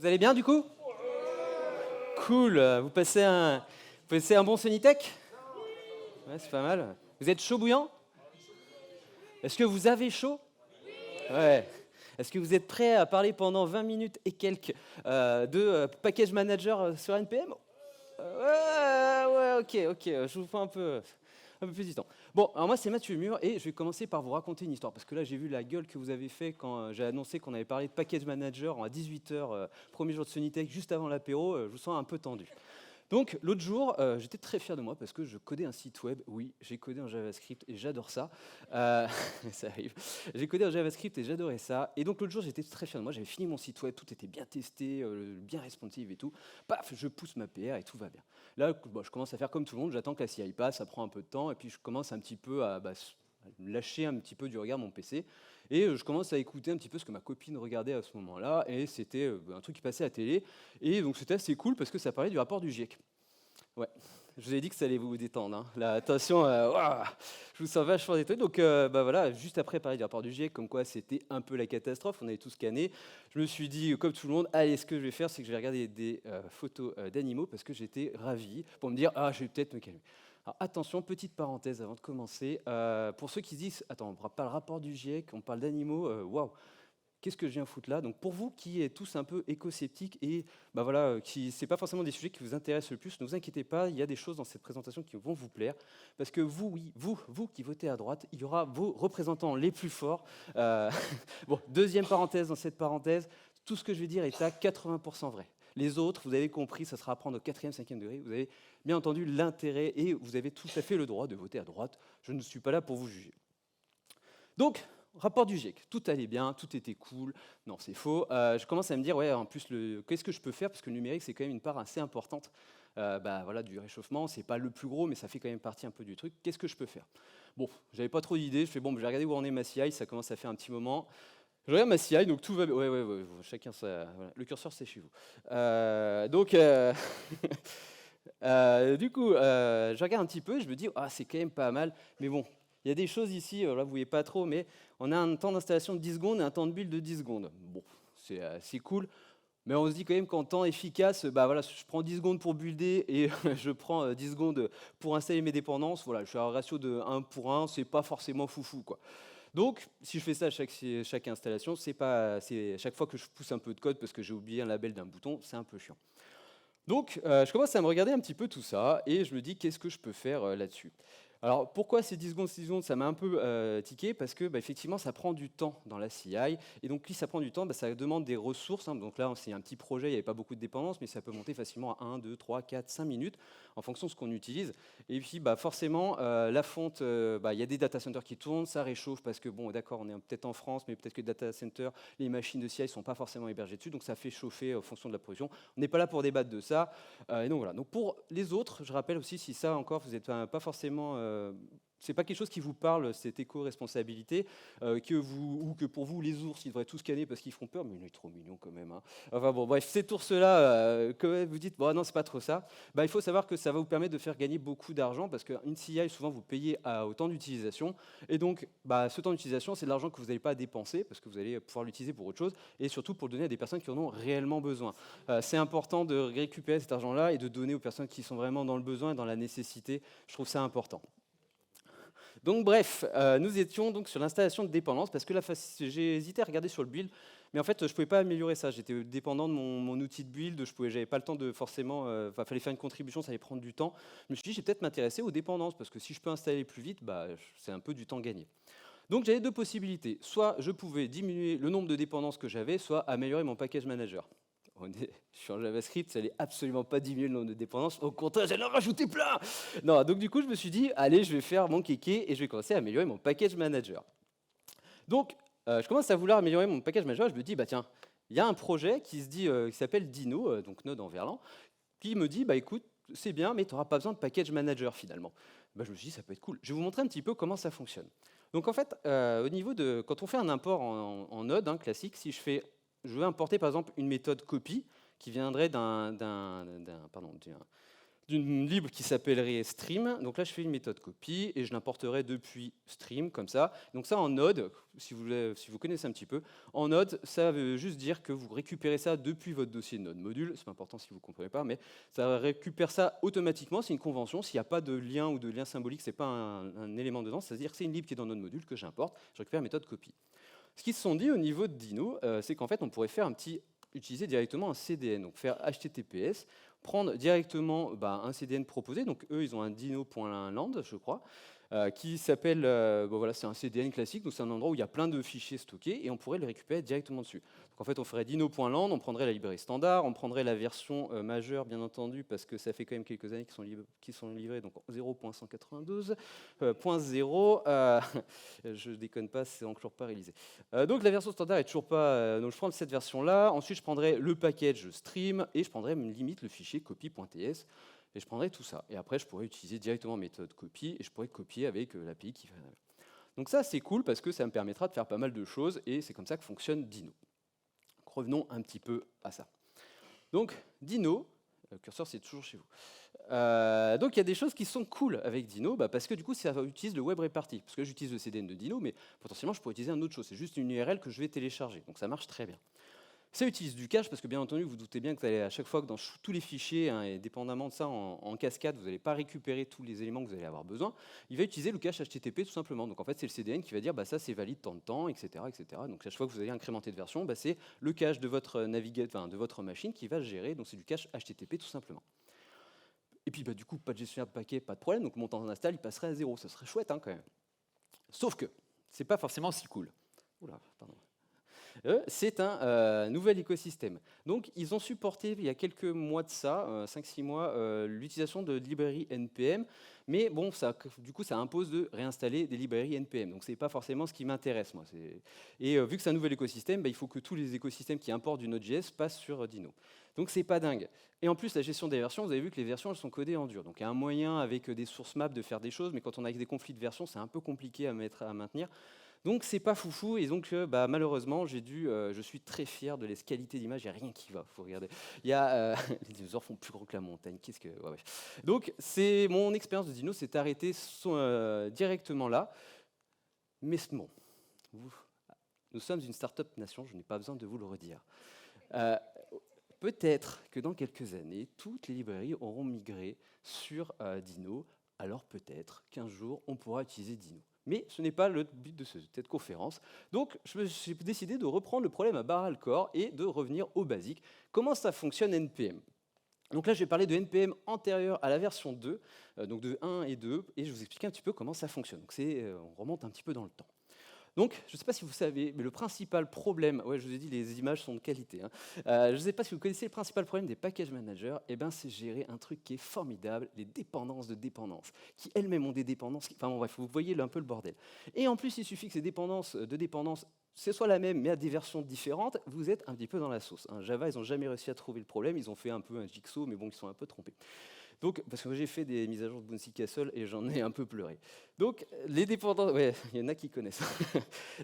Vous allez bien du coup? Cool, vous passez un bon Sonitech? Ouais, c'est pas mal. Vous êtes chaud bouillant? Est-ce que vous avez chaud? Ouais. Est-ce que vous êtes prêt à parler pendant 20 minutes et quelques de package manager sur NPM? Ouais, ok, je vous fais un peu plus du temps. Bon, alors moi c'est Mathieu Mur et je vais commencer par vous raconter une histoire parce que là j'ai vu la gueule que vous avez fait quand j'ai annoncé qu'on avait parlé de package manager à 18h, premier jour de Sonitech, juste avant l'apéro, je vous sens un peu tendu. Donc l'autre jour, j'étais très fier de moi parce que je codais un site web. Oui, j'ai codé en JavaScript et j'adore ça. Euh, ça arrive. J'ai codé en JavaScript et j'adorais ça. Et donc l'autre jour, j'étais très fier de moi. J'avais fini mon site web, tout était bien testé, bien responsive et tout. Paf, je pousse ma PR et tout va bien. Là, bon, je commence à faire comme tout le monde. J'attends que la CI passe, ça prend un peu de temps et puis je commence un petit peu à lâcher un petit peu du regard mon PC. Et je commence à écouter un petit peu ce que ma copine regardait à ce moment-là. Et c'était un truc qui passait à la télé. Et donc c'était assez cool parce que ça parlait du rapport du GIEC. Ouais, je vous ai dit que ça allait vous détendre. Hein. Là, attention, je vous sens vachement détendu. Donc voilà, juste après parler du rapport du GIEC, comme quoi c'était un peu la catastrophe, on avait tout scanné. Je me suis dit, comme tout le monde, allez, ce que je vais faire, c'est que je vais regarder des photos d'animaux parce que j'étais ravi pour me dire, je vais peut-être me calmer. Alors, attention, petite parenthèse avant de commencer. Pour ceux qui se disent, attends, on ne parle pas le rapport du GIEC, on parle d'animaux, waouh, qu'est-ce que je viens foutre là? Donc pour vous qui êtes tous un peu éco-sceptiques et qui c'est pas forcément des sujets qui vous intéressent le plus, ne vous inquiétez pas, il y a des choses dans cette présentation qui vont vous plaire, parce que vous, oui, vous qui votez à droite, il y aura vos représentants les plus forts. Euh, bon, deuxième parenthèse dans cette parenthèse, tout ce que je vais dire est à 80% vrai. Les autres, vous avez compris, ça sera à prendre au 4e, 5e degré. Vous avez bien entendu l'intérêt et vous avez tout à fait le droit de voter à droite. Je ne suis pas là pour vous juger. Donc, rapport du GIEC, tout allait bien, tout était cool. Non, c'est faux. Je commence à me dire, ouais, en plus, qu'est-ce que je peux faire? Parce que le numérique, c'est quand même une part assez importante du réchauffement. C'est pas le plus gros, mais ça fait quand même partie un peu du truc. Qu'est-ce que je peux faire? Bon, j'avais pas trop d'idées. Je fais, bon, je vais regarder où en est ma CI. Ça commence à faire un petit moment. Je regarde ma CI, donc tout va bien. Ouais, chacun ça. Voilà. Le curseur, c'est chez vous. Du coup, je regarde un petit peu et je me dis, c'est quand même pas mal. Mais bon, il y a des choses ici, là vous ne voyez pas trop, mais on a un temps d'installation de 10 secondes et un temps de build de 10 secondes. Bon, c'est cool, mais on se dit quand même qu'en temps efficace, je prends 10 secondes pour builder et je prends 10 secondes pour installer mes dépendances. Voilà, je suis à un ratio de 1 pour 1, c'est pas forcément foufou, quoi. Donc, si je fais ça à chaque installation, c'est à chaque fois que je pousse un peu de code parce que j'ai oublié un label d'un bouton, c'est un peu chiant. Donc, je commence à me regarder un petit peu tout ça et je me dis qu'est-ce que je peux faire là-dessus. Alors, pourquoi ces 10 secondes, 6 secondes, ça m'a un peu tiqué parce que effectivement, ça prend du temps dans la CI. Et donc, si ça prend du temps, ça demande des ressources. Hein. Donc là, c'est un petit projet, il n'y avait pas beaucoup de dépendances, mais ça peut monter facilement à 1, 2, 3, 4, 5 minutes en fonction de ce qu'on utilise. Et puis, forcément, la fonte, il y a des data centers qui tournent, ça réchauffe parce que, bon, d'accord, on est peut-être en France, mais peut-être que les data centers, les machines de CI ne sont pas forcément hébergées dessus, donc ça fait chauffer en fonction de la production. On n'est pas là pour débattre de ça. Et donc voilà. Donc pour les autres, je rappelle aussi, si ça encore, vous n'êtes pas forcément, c'est pas quelque chose qui vous parle, cette éco-responsabilité, ou que pour vous les ours, ils devraient tous scanner parce qu'ils font peur, mais il est trop mignon quand même. Hein. Enfin bon, bref, cet ours-là, que vous dites, bon non, c'est pas trop ça. Il faut savoir que ça va vous permettre de faire gagner beaucoup d'argent parce qu'une CI, souvent vous payez au temps d'utilisation, et donc ce temps d'utilisation, c'est de l'argent que vous n'allez pas dépenser parce que vous allez pouvoir l'utiliser pour autre chose, et surtout pour le donner à des personnes qui en ont réellement besoin. C'est important de récupérer cet argent-là et de donner aux personnes qui sont vraiment dans le besoin et dans la nécessité. Je trouve ça important. Donc bref, nous étions donc sur l'installation de dépendance parce que là, j'ai hésité à regarder sur le build, mais en fait, je ne pouvais pas améliorer ça. J'étais dépendant de mon outil de build, j'avais pas le temps de forcément, fallait faire une contribution, ça allait prendre du temps. Je me suis dit, je vais peut-être m'intéresser aux dépendances parce que si je peux installer plus vite, c'est un peu du temps gagné. Donc j'avais deux possibilités. Soit je pouvais diminuer le nombre de dépendances que j'avais, soit améliorer mon package manager. Je suis en JavaScript, ça n'allait absolument pas diminuer le nombre de dépendances. Au contraire, j'allais en rajouter plein. Non, donc du coup, je me suis dit, allez, je vais faire mon kéké et je vais commencer à améliorer mon package manager. Donc, je commence à vouloir améliorer mon package manager. Je me dis, tiens, il y a un projet qui s'appelle Dino, donc Node en Verlan, qui me dit, écoute, c'est bien, mais tu n'auras pas besoin de package manager finalement. Je me suis dit, ça peut être cool. Je vais vous montrer un petit peu comment ça fonctionne. Donc en fait, au niveau de, quand on fait un import en Node classique, si je veux importer par exemple une méthode copy qui viendrait d'une lib qui s'appellerait stream. Donc là, je fais une méthode copy et je l'importerai depuis stream, comme ça. Donc ça, en Node, si vous connaissez un petit peu, en Node, ça veut juste dire que vous récupérez ça depuis votre dossier Node module. C'est pas important si vous ne comprenez pas, mais ça récupère ça automatiquement. C'est une convention. S'il n'y a pas de lien ou de lien symbolique, c'est pas un élément dedans. C'est-à-dire que c'est une lib qui est dans Node module que j'importe. Je récupère la méthode copy. Ce qu'ils se sont dit au niveau de Dino, c'est qu'en fait, on pourrait faire utiliser directement un CDN, donc faire HTTPS, prendre directement un CDN proposé. Donc eux, ils ont un dino.land, je crois, qui s'appelle, voilà, c'est un CDN classique, donc c'est un endroit où il y a plein de fichiers stockés et on pourrait les récupérer directement dessus. Donc en fait, on ferait dino.land, on prendrait la librairie standard, on prendrait la version majeure, bien entendu, parce que ça fait quand même quelques années qu'ils sont livrés, donc 0.192.0, je déconne pas, c'est encore pas réalisé. Donc la version standard est toujours pas, donc je prends cette version-là, ensuite je prendrai le package stream et je prendrai limite le fichier copy.ts. Et je prendrai tout ça. Et après, je pourrais utiliser directement méthode copy et je pourrais copier avec l'API qui va. Donc ça, c'est cool parce que ça me permettra de faire pas mal de choses et c'est comme ça que fonctionne Dino. Donc, revenons un petit peu à ça. Donc Dino, le curseur c'est toujours chez vous. Donc il y a des choses qui sont cool avec Dino parce que du coup ça utilise le web reparty. Parce que j'utilise le CDN de Dino, mais potentiellement je pourrais utiliser une autre chose. C'est juste une URL que je vais télécharger. Donc ça marche très bien. Ça utilise du cache parce que bien entendu, vous doutez bien que vous allez à chaque fois que dans tous les fichiers, et dépendamment de ça, en cascade, vous n'allez pas récupérer tous les éléments que vous allez avoir besoin. Il va utiliser le cache HTTP tout simplement. Donc en fait, c'est le CDN qui va dire ça c'est valide tant de temps, etc., etc. Donc à chaque fois que vous allez incrémenter de version, c'est le cache de votre navigateur, de votre machine qui va gérer. Donc c'est du cache HTTP tout simplement. Et puis du coup, pas de gestionnaire de paquet, pas de problème. Donc mon temps d'install, il passerait à 0. Ça serait chouette quand même. Sauf que c'est pas forcément si cool. Oula, pardon. C'est un nouvel écosystème. Donc, ils ont supporté, il y a quelques mois de ça, 5-6 mois, l'utilisation de librairies NPM, mais bon, du coup, ça impose de réinstaller des librairies NPM. Donc, ce n'est pas forcément ce qui m'intéresse, moi. Et vu que c'est un nouvel écosystème, il faut que tous les écosystèmes qui importent du Node.js passent sur Dino. Donc, c'est pas dingue. Et en plus, la gestion des versions, vous avez vu que les versions, elles sont codées en dur. Donc, il y a un moyen, avec des source maps, de faire des choses, mais quand on a des conflits de versions, c'est un peu compliqué à maintenir. Donc c'est pas foufou et donc malheureusement je suis très fier de la qualité d'image, il n'y a rien qui va, faut regarder. Il y a les dinosaures font plus gros que la montagne, ouais. Donc c'est mon expérience de dino s'est arrêtée directement là, mais bon, nous sommes une start-up nation, je n'ai pas besoin de vous le redire. Peut-être que dans quelques années, toutes les librairies auront migré sur Dino, alors peut-être qu'un jour on pourra utiliser Dino. Mais ce n'est pas le but de cette conférence. Donc, j'ai décidé de reprendre le problème à barre le corps et de revenir au basique. Comment ça fonctionne NPM? Donc là, je vais parler de NPM antérieur à la version 2, donc de 1 et 2, et je vais vous expliquer un petit peu comment ça fonctionne. Donc on remonte un petit peu dans le temps. Donc, je ne sais pas si vous savez, mais le principal problème, ouais, je vous ai dit, les images sont de qualité. Je ne sais pas si vous connaissez le principal problème des package managers, c'est gérer un truc qui est formidable, les dépendances de dépendances, qui elles-mêmes ont des dépendances. Enfin bon, bref, vous voyez un peu le bordel. Et en plus, il suffit que ces dépendances de dépendances, ce soit la même, mais à des versions différentes, vous êtes un petit peu dans la sauce. Java, ils n'ont jamais réussi à trouver le problème, ils ont fait un peu un jigsaw, mais bon, ils sont un peu trompés. Donc, parce que j'ai fait des mises à jour de Bouncy Castle et j'en ai un peu pleuré. Donc, les dépendances, ouais, il y en a qui connaissent.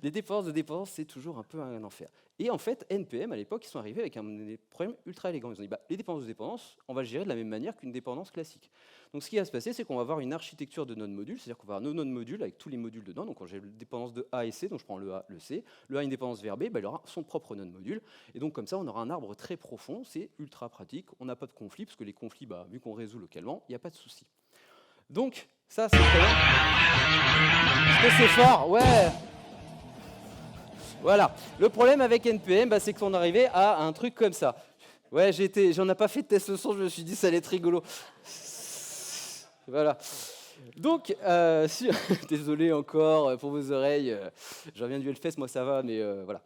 Les dépendances, c'est toujours un peu un enfer. Et en fait, NPM, à l'époque, ils sont arrivés avec un problème ultra élégant. Ils ont dit, les dépendances de dépendance, on va le gérer de la même manière qu'une dépendance classique. Donc, ce qui va se passer, c'est qu'on va avoir une architecture de node module, c'est-à-dire qu'on va avoir nos nodes modules avec tous les modules dedans. Donc, quand j'ai une dépendance de A et C, donc je prends le A, le C. Le A a une dépendance vers B, il aura son propre node module. Et donc, comme ça, on aura un arbre très profond. C'est ultra pratique. On n'a pas de conflit, parce que les conflits, vu qu'on résout localement, il n'y a pas de souci. Donc, ça, c'est très bien. Est-ce que c'est fort? Ouais. Voilà. Le problème avec NPM, c'est qu'on arrivait à un truc comme ça. Ouais, j'en ai pas fait de test le son, je me suis dit ça allait être rigolo. Voilà. Donc, désolé encore pour vos oreilles, je reviens du Hellfest, moi ça va, mais voilà.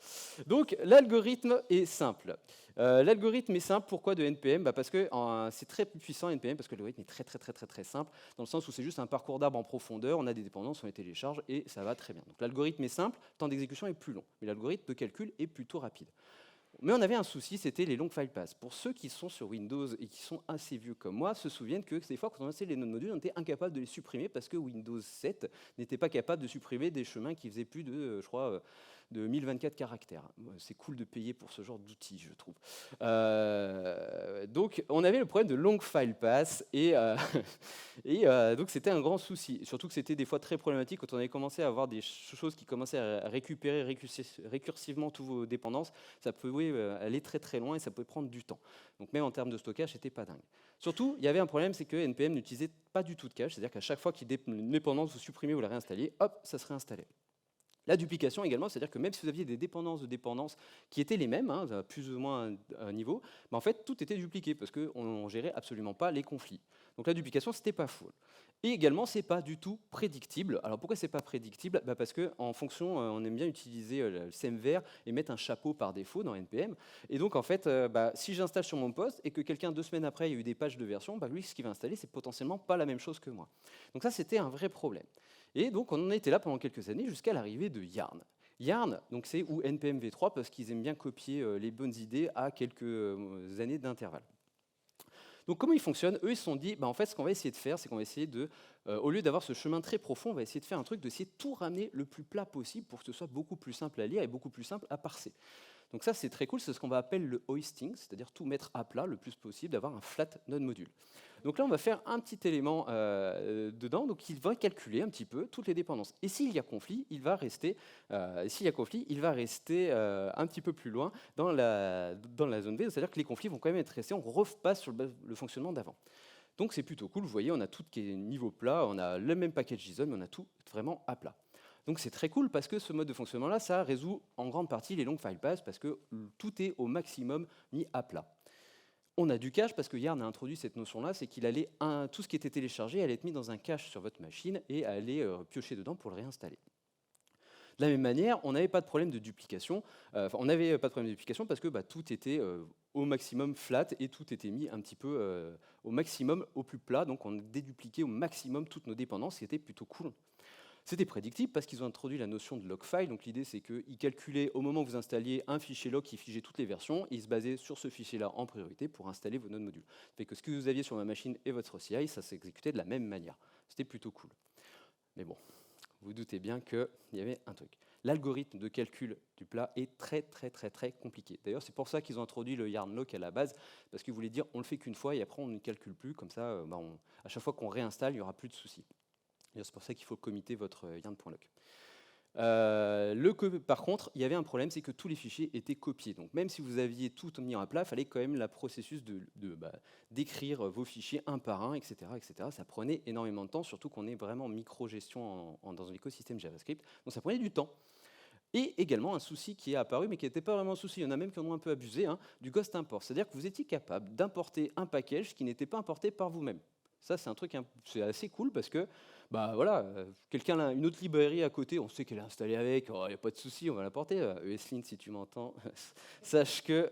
Donc, l'algorithme est simple. L'algorithme est simple, pourquoi de NPM? Parce que c'est très puissant NPM, parce que l'algorithme est très simple, dans le sens où c'est juste un parcours d'arbre en profondeur, on a des dépendances, on les télécharge, et ça va très bien. Donc l'algorithme est simple, le temps d'exécution est plus long, mais l'algorithme de calcul est plutôt rapide. Mais on avait un souci, c'était les longues file paths. Pour ceux qui sont sur Windows et qui sont assez vieux comme moi, se souviennent que des fois, quand on lançait les nodes modules, on était incapable de les supprimer parce que Windows 7 n'était pas capable de supprimer des chemins qui faisaient plus de, je crois, de 1024 caractères. C'est cool de payer pour ce genre d'outils, je trouve. Donc, on avait le problème de long file path, et, donc c'était un grand souci. Surtout que c'était des fois très problématique quand on avait commencé à avoir des choses qui commençaient à récupérer récursivement toutes vos dépendances. Ça pouvait aller très très loin et ça pouvait prendre du temps. Donc même en termes de stockage, c'était pas dingue. Surtout, il y avait un problème, c'est que NPM n'utilisait pas du tout de cache, c'est-à-dire qu'à chaque fois qu'il y a une dépendance, vous supprimez ou la réinstallez, hop, ça se réinstallait. La duplication également, c'est-à-dire que même si vous aviez des dépendances qui étaient les mêmes, à plus ou moins un niveau, en fait, tout était dupliqué parce qu'on ne gérait absolument pas les conflits. Donc la duplication, ce n'était pas full. Et également, ce n'est pas du tout prédictible. Alors pourquoi ce n'est pas prédictible? Parce qu'en fonction, on aime bien utiliser le semver et mettre un chapeau par défaut dans NPM. Et donc, en fait, si j'installe sur mon poste et que quelqu'un 2 semaines après, il y a eu des pages de version, lui, ce qu'il va installer, c'est potentiellement pas la même chose que moi. Donc ça, c'était un vrai problème. Et donc, on en était là pendant quelques années jusqu'à l'arrivée de Yarn. Yarn, c'est ou NPM v3 parce qu'ils aiment bien copier les bonnes idées à quelques années d'intervalle. Donc, comment ils fonctionnent? Eux, ils se sont dit, en fait, ce qu'on va essayer de faire, c'est qu'on va essayer de, au lieu d'avoir ce chemin très profond, on va essayer de faire un truc, d'essayer de tout ramener le plus plat possible pour que ce soit beaucoup plus simple à lire et beaucoup plus simple à parser. Donc ça, c'est très cool, c'est ce qu'on va appeler le hoisting, c'est-à-dire tout mettre à plat le plus possible, d'avoir un flat node module. Donc là, on va faire un petit élément dedans, donc il va calculer un petit peu toutes les dépendances. Et s'il y a conflit, il va rester, un petit peu plus loin dans la zone V, c'est-à-dire que les conflits vont quand même être restés, on repasse sur le fonctionnement d'avant. Donc c'est plutôt cool, vous voyez, on a tout qui est niveau plat, on a le même package JSON, mais on a tout vraiment à plat. Donc c'est très cool parce que ce mode de fonctionnement-là, ça résout en grande partie les long file paths parce que tout est au maximum mis à plat. On a du cache parce que Yarn a introduit cette notion-là, c'est qu'il allait tout ce qui était téléchargé allait être mis dans un cache sur votre machine et allait piocher dedans pour le réinstaller. De la même manière, on n'avait pas de problème de duplication. On n'avait pas de problème de duplication parce que tout était au maximum flat et tout était mis un petit peu au maximum au plus plat. Donc on dédupliquait au maximum toutes nos dépendances, ce qui était plutôt cool. C'était prédictible parce qu'ils ont introduit la notion de log file. Donc l'idée, c'est qu'ils calculaient au moment où vous installiez un fichier log qui figeait toutes les versions, et ils se basaient sur ce fichier-là en priorité pour installer vos nodes modules. Ça fait que ce que vous aviez sur ma machine et votre CI, ça s'exécutait de la même manière. C'était plutôt cool. Mais bon, vous doutez bien qu'il y avait un truc. L'algorithme de calcul du plat est très très très très compliqué. D'ailleurs, c'est pour ça qu'ils ont introduit le yarn lock à la base, parce qu'ils voulaient dire on le fait qu'une fois et après on ne calcule plus, comme ça, à chaque fois qu'on réinstalle, il n'y aura plus de soucis. C'est pour ça qu'il faut commiter votre yarn.lock. Par contre, il y avait un problème, c'est que tous les fichiers étaient copiés. Donc même si vous aviez tout mis à plat, il fallait quand même le processus d'écrire vos fichiers un par un, etc., etc. Ça prenait énormément de temps, surtout qu'on est vraiment micro-gestion dans l'écosystème JavaScript. Donc ça prenait du temps. Et également un souci qui est apparu, mais qui n'était pas vraiment un souci, il y en a même qui en ont un peu abusé, du ghost import. C'est-à-dire que vous étiez capable d'importer un package qui n'était pas importé par vous-même. Ça, c'est un truc c'est assez cool parce que quelqu'un a une autre librairie à côté, on sait qu'elle est installée avec, il n'y a pas de souci, on va l'importer. ESLint, si tu m'entends, sache que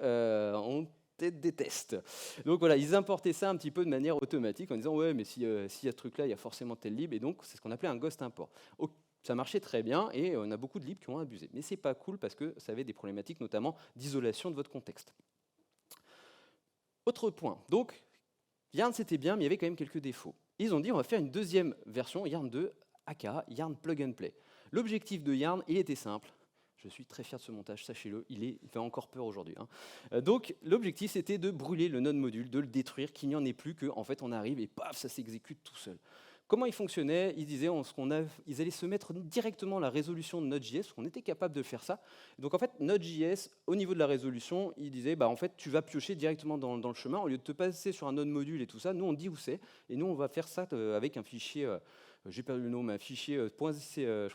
on te déteste. Donc voilà, ils importaient ça un petit peu de manière automatique en disant ouais, mais s'il y a ce truc-là, il y a forcément tel lib, et donc c'est ce qu'on appelait un ghost import. Ça marchait très bien et on a beaucoup de libs qui ont abusé. Mais c'est pas cool parce que ça avait des problématiques notamment d'isolation de votre contexte. Autre point, donc Yarn c'était bien, mais il y avait quand même quelques défauts. Ils ont dit on va faire une deuxième version, Yarn 2, aka Yarn Plug and Play. L'objectif de Yarn, il était simple. Je suis très fier de ce montage, sachez-le, il fait encore peur aujourd'hui. Donc l'objectif c'était de brûler le node module, de le détruire, qu'il n'y en ait plus, qu'en fait on arrive et paf, ça s'exécute tout seul. Comment ils fonctionnaient? Ils disaient ils allaient se mettre directement la résolution de Node.js, on était capable de faire ça. Donc en fait, Node.js, au niveau de la résolution, il disait en fait, tu vas piocher directement dans le chemin, au lieu de te passer sur un node module et tout ça, nous on dit où c'est, et nous on va faire ça avec un fichier, j'ai perdu le nom, mais un fichier, je crois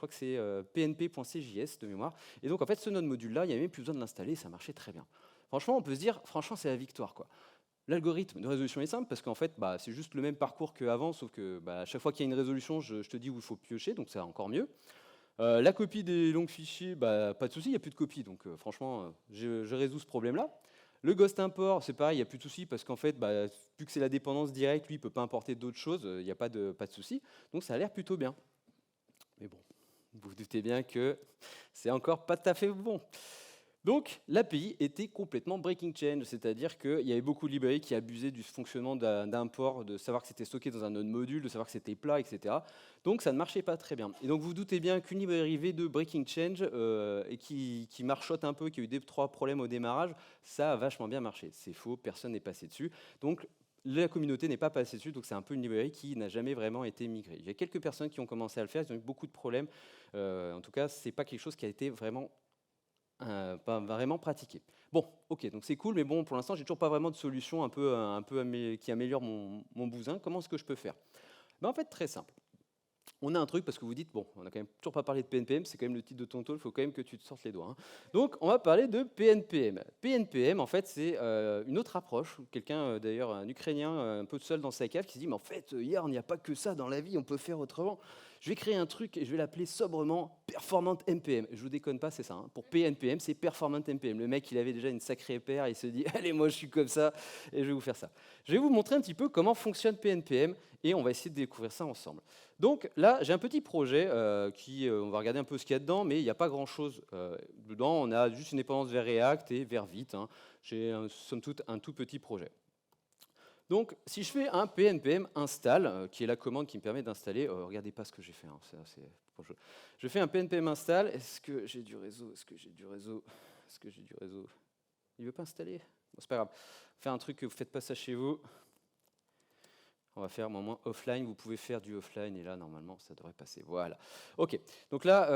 que c'est pnp.cjs de mémoire. Et donc en fait, ce node module-là, il n'y avait même plus besoin de l'installer, ça marchait très bien. Franchement, on peut se dire, c'est la victoire, quoi. L'algorithme de résolution est simple parce qu'en fait, c'est juste le même parcours qu'avant, sauf que à chaque fois qu'il y a une résolution, je te dis où il faut piocher, donc c'est encore mieux. La copie des longs fichiers, pas de souci, il n'y a plus de copie, donc franchement, je résous ce problème-là. Le ghost import, c'est pareil, il n'y a plus de souci parce qu'en fait, vu que c'est la dépendance directe, lui, il ne peut pas importer d'autres choses, il n'y a pas de souci, donc ça a l'air plutôt bien. Mais bon, vous vous doutez bien que c'est encore pas tout à fait bon. Donc l'API était complètement breaking change, c'est-à-dire qu'il y avait beaucoup de librairies qui abusaient du fonctionnement d'un port, de savoir que c'était stocké dans un autre module, de savoir que c'était plat, etc. Donc ça ne marchait pas très bien. Et donc vous doutez bien qu'une librairie V2 breaking change et qui marchote un peu, qui a eu 2-3 problèmes au démarrage, ça a vachement bien marché. C'est faux, personne n'est passé dessus. Donc la communauté n'est pas passée dessus, donc c'est un peu une librairie qui n'a jamais vraiment été migrée. Il y a quelques personnes qui ont commencé à le faire, ils ont eu beaucoup de problèmes. En tout cas, ce n'est pas quelque chose qui a été vraiment pas vraiment pratiqué. Bon, ok, donc c'est cool, mais bon, pour l'instant, j'ai toujours pas vraiment de solution qui améliore mon bousin. Comment est-ce que je peux faire? Ben, en fait, très simple. On a un truc, parce que vous dites, bon, on n'a quand même toujours pas parlé de PNPM, c'est quand même le titre de ton talk, il faut quand même que tu te sortes les doigts. Hein. Donc, on va parler de PNPM. PNPM, en fait, c'est une autre approche. Quelqu'un, d'ailleurs, un Ukrainien, un peu seul dans sa cave, qui se dit, mais en fait, hier, il n'y a pas que ça dans la vie, on peut faire autrement. Je vais créer un truc et je vais l'appeler sobrement Performant NPM. Je vous déconne pas, c'est ça. Hein. Pour PNPM, c'est Performant NPM. Le mec, il avait déjà une sacrée paire, il se dit, allez, moi, je suis comme ça, et je vais vous faire ça. Je vais vous montrer un petit peu comment fonctionne PNPM, et on va essayer de découvrir ça ensemble. Donc là, j'ai un petit projet on va regarder un peu ce qu'il y a dedans, mais il n'y a pas grand-chose dedans. On a juste une dépendance vers React et vers Vite. Hein. J'ai somme toute un tout petit projet. Donc, si je fais un pnpm install, qui est la commande qui me permet d'installer, regardez pas ce que j'ai fait, hein, je fais un pnpm install, est-ce que j'ai du réseau, est-ce que j'ai du réseau, est-ce que j'ai du réseau? Il veut pas installer? Bon, c'est pas grave, faire un truc que vous faites pas ça chez vous. On va faire moins offline, vous pouvez faire du offline, et là, normalement, ça devrait passer. Voilà. OK. Donc là,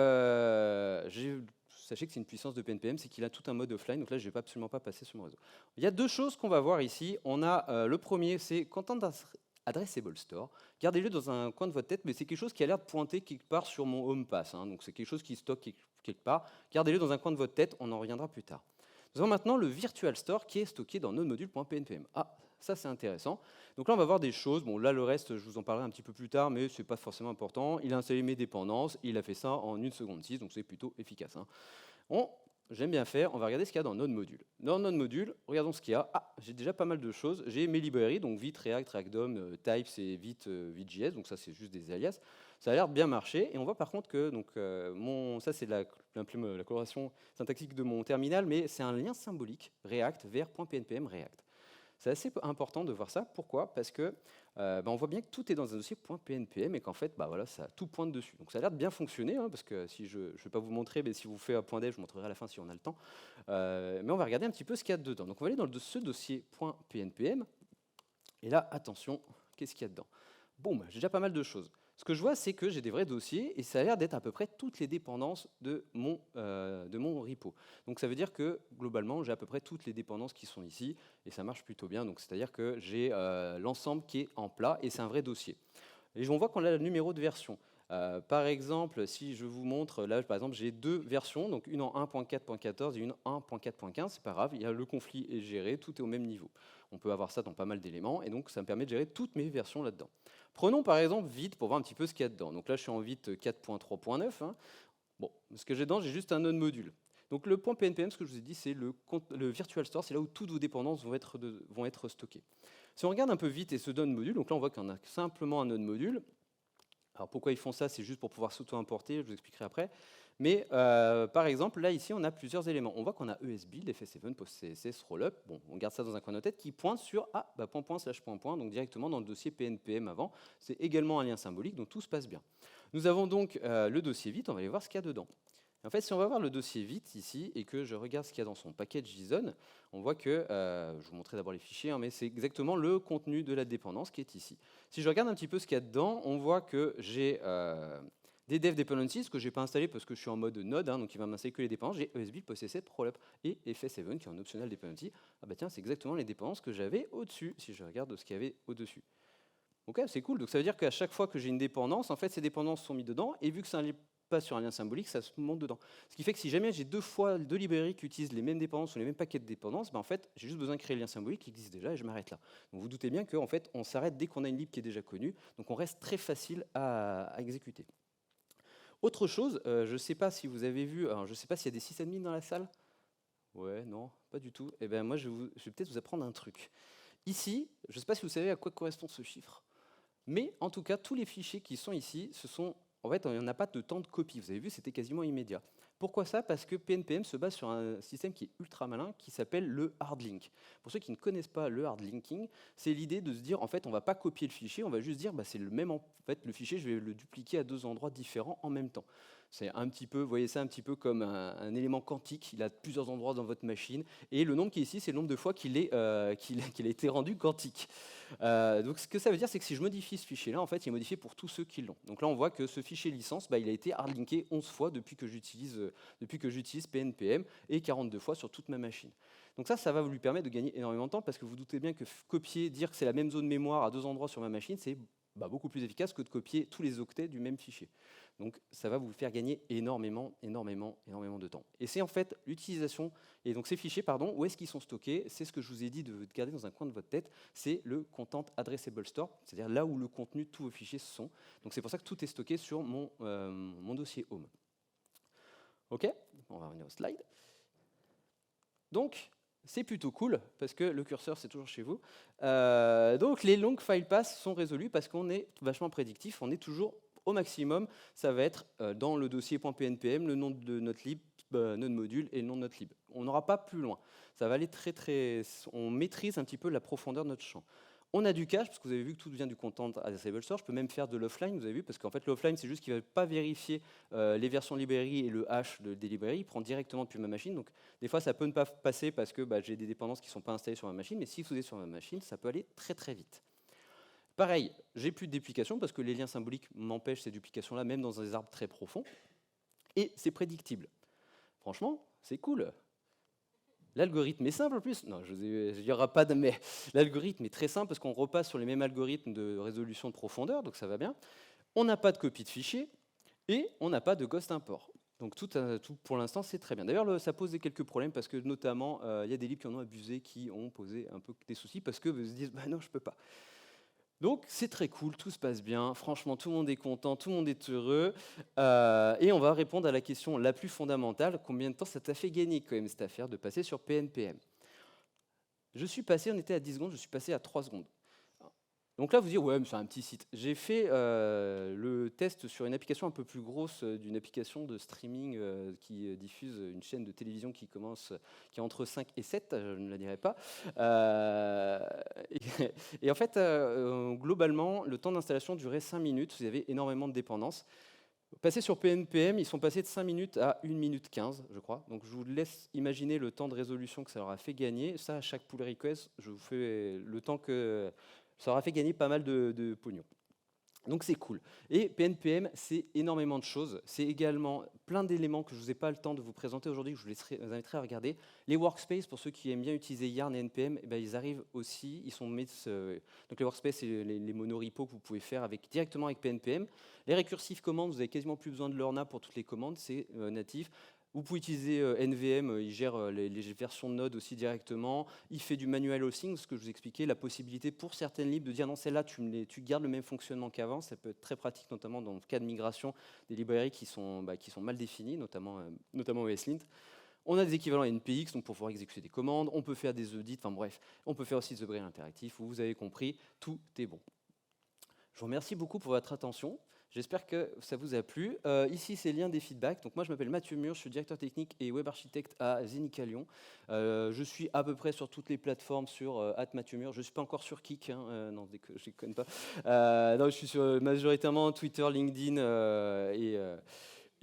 sachez que c'est une puissance de PNPM, c'est qu'il a tout un mode offline, donc là, je ne vais absolument pas passer sur mon réseau. Il y a deux choses qu'on va voir ici. On a le premier, c'est Content Addressable Store. Gardez-le dans un coin de votre tête, mais c'est quelque chose qui a l'air de pointer quelque part sur mon home pass. Hein, donc c'est quelque chose qui stocke quelque part. Gardez-le dans un coin de votre tête, on en reviendra plus tard. Nous avons maintenant le Virtual Store qui est stocké dans nodemodule.pnpm. Ah, ça c'est intéressant. Donc là on va voir des choses, bon là le reste je vous en parlerai un petit peu plus tard, mais ce n'est pas forcément important. Il a installé mes dépendances, il a fait ça en 1 seconde 6, donc c'est plutôt efficace. Hein. J'aime bien faire, on va regarder ce qu'il y a dans NodeModule. Dans NodeModule, regardons ce qu'il y a. Ah, j'ai déjà pas mal de choses. J'ai mes librairies, donc Vite, React, React-DOM, Types et Vite.js, donc ça c'est juste des alias. Ça a l'air de bien marcher, et on voit par contre que donc, ça c'est la coloration syntaxique de mon terminal, mais c'est un lien symbolique React vers .pnpm React. C'est assez important de voir ça. Pourquoi? Parce que on voit bien que tout est dans un dossier .pnpm et qu'en fait, voilà, ça tout pointe dessus. Donc ça a l'air de bien fonctionner, hein, parce que si je ne vais pas vous montrer, mais si vous faites un .dev, je vous montrerai à la fin si on a le temps. Mais on va regarder un petit peu ce qu'il y a dedans. Donc on va aller dans ce dossier .pnpm. Et là, attention, qu'est-ce qu'il y a dedans? Boum, j'ai déjà pas mal de choses. Ce que je vois, c'est que j'ai des vrais dossiers et ça a l'air d'être à peu près toutes les dépendances de mon repo. Donc ça veut dire que globalement, j'ai à peu près toutes les dépendances qui sont ici et ça marche plutôt bien. Donc c'est-à-dire que j'ai l'ensemble qui est en plat et c'est un vrai dossier. Et on voit qu'on a le numéro de version. Par exemple, si je vous montre, là par exemple, j'ai deux versions, donc une en 1.4.14 et une en 1.4.15, c'est pas grave, le conflit est géré, tout est au même niveau. On peut avoir ça dans pas mal d'éléments, et donc ça me permet de gérer toutes mes versions là-dedans. Prenons par exemple Vite pour voir un petit peu ce qu'il y a dedans. Donc là, je suis en Vite 4.3.9. Hein. Bon, ce que j'ai dedans, j'ai juste un node module. Donc le point .pnpm, ce que je vous ai dit, c'est le Virtual Store, c'est là où toutes vos dépendances vont être stockées. Si on regarde un peu Vite et ce node module, donc là on voit qu'on a simplement un node module. Alors pourquoi ils font ça? C'est juste pour pouvoir s'auto-importer, je vous expliquerai après. Mais par exemple, là ici, on a plusieurs éléments. On voit qu'on a ESBuild, FS7, PostCSS, Rollup. Bon, on garde ça dans un coin de tête qui pointe sur point, donc directement dans le dossier PNPM avant. C'est également un lien symbolique, donc tout se passe bien. Nous avons donc le dossier Vite, on va aller voir ce qu'il y a dedans. En fait, si on va voir le dossier Vite ici et que je regarde ce qu'il y a dans son package JSON, on voit que, je vous montrerai d'abord les fichiers, hein, mais c'est exactement le contenu de la dépendance qui est ici. Si je regarde un petit peu ce qu'il y a dedans, on voit que j'ai des dev dependencies que je n'ai pas installé parce que je suis en mode node, hein, donc il va m'installer que les dépendances. J'ai ESB, PostCSS, Rollup et FS7 qui est en optional dependency. Ah bah tiens, c'est exactement les dépendances que j'avais au-dessus, si je regarde ce qu'il y avait au-dessus. Ok, c'est cool. Donc ça veut dire qu'à chaque fois que j'ai une dépendance, en fait, ces dépendances sont mises dedans, et vu que ça n'est pas sur un lien symbolique, ça se monte dedans. Ce qui fait que si jamais j'ai deux librairies qui utilisent les mêmes dépendances ou les mêmes paquets de dépendances, en fait, j'ai juste besoin de créer le lien symbolique qui existe déjà et je m'arrête là. Donc vous doutez bien qu'en fait, on s'arrête dès qu'on a une lib qui est déjà connue, donc on reste très facile à exécuter. Autre chose, je ne sais pas si vous avez vu, alors je ne sais pas s'il y a des sysadmins dans la salle. Ouais, non, pas du tout. Eh bien moi, je vais peut-être vous apprendre un truc. Ici, je ne sais pas si vous savez à quoi correspond ce chiffre. Mais en tout cas, tous les fichiers qui sont ici, en fait, il n'y en a pas de temps de copie. Vous avez vu, c'était quasiment immédiat. Pourquoi ça? Parce que PNPM se base sur un système qui est ultra malin, qui s'appelle le hard link. Pour ceux qui ne connaissent pas le hard linking, c'est l'idée de se dire, en fait, on ne va pas copier le fichier, on va juste dire, bah, c'est le même, en fait, le fichier, je vais le dupliquer à 2 endroits différents en même temps. C'est un petit peu, vous voyez ça un petit peu comme un élément quantique, il a plusieurs endroits dans votre machine, et le nombre qui est ici, c'est le nombre de fois qu'il a été rendu quantique. Donc ce que ça veut dire, c'est que si je modifie ce fichier-là, en fait, il est modifié pour tous ceux qui l'ont. Donc là, on voit que ce fichier licence, bah, il a été hardlinké 11 fois depuis que j'utilise PNPM, et 42 fois sur toute ma machine. Donc ça va vous lui permettre de gagner énormément de temps, parce que vous doutez bien que copier, dire que c'est la même zone mémoire à 2 endroits sur ma machine, c'est beaucoup plus efficace que de copier tous les octets du même fichier. Donc ça va vous faire gagner énormément de temps. Et c'est en fait l'utilisation, et donc ces fichiers, pardon, où est-ce qu'ils sont stockés? C'est ce que je vous ai dit de garder dans un coin de votre tête, c'est le Content Addressable Store, c'est-à-dire là où le contenu de tous vos fichiers sont. Donc c'est pour ça que tout est stocké sur mon dossier Home. Ok, on va revenir au slide. Donc, c'est plutôt cool, parce que le curseur, c'est toujours chez vous. Donc, les longues file paths sont résolues parce qu'on est vachement prédictif, on est toujours au maximum. Ça va être dans le dossier .pnpm, le nom de notre lib, notre module et le nom de notre lib. On n'aura pas plus loin. Ça va aller on maîtrise un petit peu la profondeur de notre champ. On a du cache, parce que vous avez vu que tout vient du Content Addressable Store. Je peux même faire de l'offline, vous avez vu, parce qu'en fait, l'offline, c'est juste qu'il ne va pas vérifier les versions librairie et le hash des librairies. Il prend directement depuis ma machine. Donc, des fois, ça peut ne pas passer parce que j'ai des dépendances qui ne sont pas installées sur ma machine. Mais si vous êtes sur ma machine, ça peut aller très vite. Pareil, j'ai plus de duplication parce que les liens symboliques m'empêchent ces duplications-là, même dans des arbres très profonds. Et c'est prédictible. Franchement, c'est cool. L'algorithme est simple en plus. Non, il n'y aura pas de mais. L'algorithme est très simple parce qu'on repasse sur les mêmes algorithmes de résolution de profondeur, donc ça va bien. On n'a pas de copie de fichier et on n'a pas de ghost import. Donc tout pour l'instant, c'est très bien. D'ailleurs, ça pose quelques problèmes parce que notamment, il y a des libs qui en ont abusé, qui ont posé un peu des soucis parce que vous se disent, non, je ne peux pas. Donc c'est très cool, tout se passe bien, franchement tout le monde est content, tout le monde est heureux, et on va répondre à la question la plus fondamentale, combien de temps ça t'a fait gagner quand même cette affaire de passer sur PNPM? On était à 10 secondes, je suis passé à 3 secondes. Donc là, vous dites, ouais, mais c'est un petit site. J'ai fait le test sur une application un peu plus grosse, d'une application de streaming qui diffuse une chaîne de télévision qui est entre 5 et 7, je ne la dirai pas. Et en fait, globalement, le temps d'installation durait 5 minutes. Vous avez énormément de dépendances. Passés sur PNPM, ils sont passés de 5 minutes à 1 minute 15, je crois. Donc je vous laisse imaginer le temps de résolution que ça leur a fait gagner. Ça, à chaque pull request, je vous fais le temps que ça aura fait gagner pas mal de pognon. Donc c'est cool. Et PNPM, c'est énormément de choses. C'est également plein d'éléments que je ne vous ai pas le temps de vous présenter aujourd'hui, que je vous inviterai à regarder. Les workspaces, pour ceux qui aiment bien utiliser Yarn et NPM, ils arrivent aussi. Ils sont donc les workspaces, c'est les monorepos que vous pouvez faire directement avec PNPM. Les recursive commandes, vous n'avez quasiment plus besoin de l'ORNA pour toutes les commandes, c'est natif. Vous pouvez utiliser NVM, il gère les versions de Node aussi directement. Il fait du manual hosting, ce que je vous expliquais, la possibilité pour certaines libs de dire non, celle-là, tu gardes le même fonctionnement qu'avant. Ça peut être très pratique, notamment dans le cas de migration des librairies qui sont mal définies, notamment ESLint. On a des équivalents NPX donc pour pouvoir exécuter des commandes. On peut faire des audits, enfin bref. On peut faire aussi The Braille interactif. Vous avez compris, tout est bon. Je vous remercie beaucoup pour votre attention. J'espère que ça vous a plu. Ici, c'est le lien des feedbacks. Donc moi, je m'appelle Mathieu Mur, je suis directeur technique et web architecte à Zenica Lyon. Je suis à peu près sur toutes les plateformes sur @Mathieu Mur. Je ne suis pas encore sur Kik, non, je ne connais pas. Non, je suis majoritairement Twitter, LinkedIn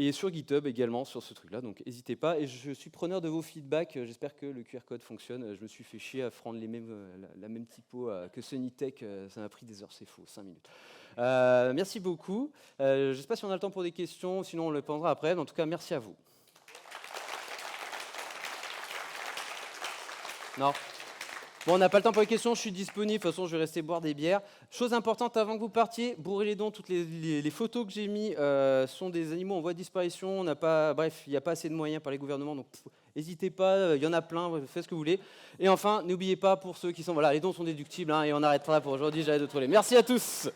et sur GitHub également sur ce truc-là. Donc n'hésitez pas. Et je suis preneur de vos feedbacks. J'espère que le QR code fonctionne. Je me suis fait chier à prendre la même typo que Sonitech. Ça m'a pris des heures, c'est faux, 5 minutes. Merci beaucoup. Je ne sais pas si on a le temps pour des questions, sinon on le prendra après. En tout cas, merci à vous. Non. Bon, on n'a pas le temps pour les questions, je suis disponible, de toute façon je vais rester boire des bières. Chose importante avant que vous partiez, bourrez les dents, toutes les photos que j'ai mis sont des animaux en voie de disparition, bref, il n'y a pas assez de moyens par les gouvernements, donc n'hésitez pas, il y en a plein, faites ce que vous voulez. Et enfin, n'oubliez pas pour ceux qui sont, voilà, les dons sont déductibles, et on arrêtera pour aujourd'hui, j'arrête de troller. Merci à tous.